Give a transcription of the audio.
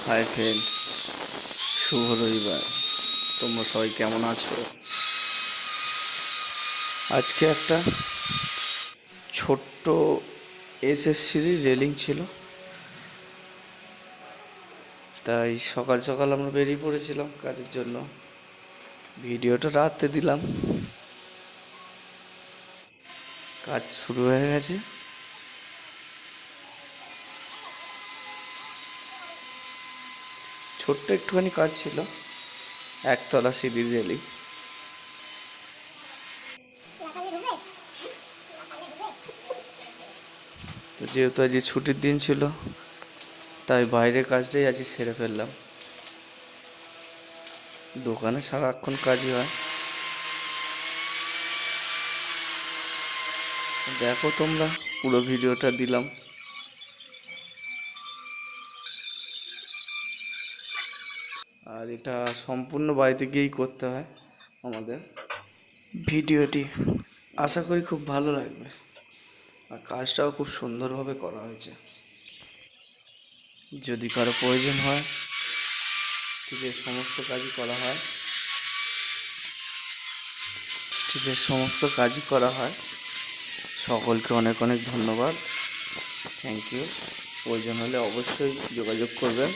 Hi friend, শুভ রবিবার। তোমরা সবাই কেমন আছো? আজকে একটা ছোট্ট এসএসসির রেলিং ছিল, তাই সকাল সকাল আমরা বেরিয়ে পড়েছিলাম কাজের জন্য। ভিডিওটা রাতে দিলাম, কাজ শুরু হয়ে গেছে। ছোট্ট একটুখানি কাজ ছিল, একতলা সিঁড়ির রেলিং। তো যেহেতু আজ ছুটির দিন ছিল, তাই বাইরের কাজটাই আজ সেরে ফেললাম। দোকানে সারাক্ষণ কাজই হয়। দেখো তোমরা, পুরো ভিডিওটা দিলাম। আর এটা সম্পূর্ণ বাড়িতে গিয়েই করতে হয় আমাদের। ভিডিওটি আশা করি খুব ভালো লাগবে, আর কাজটাও খুব সুন্দরভাবে করা হয়েছে। যদি কারো প্রয়োজন হয়, স্টিলের সমস্ত কাজই করা হয়। স্টিলের সমস্ত কাজই করা হয়। সকলকে অনেক অনেক ধন্যবাদ, থ্যাংক ইউ। প্রয়োজন হলে অবশ্যই যোগাযোগ করবেন।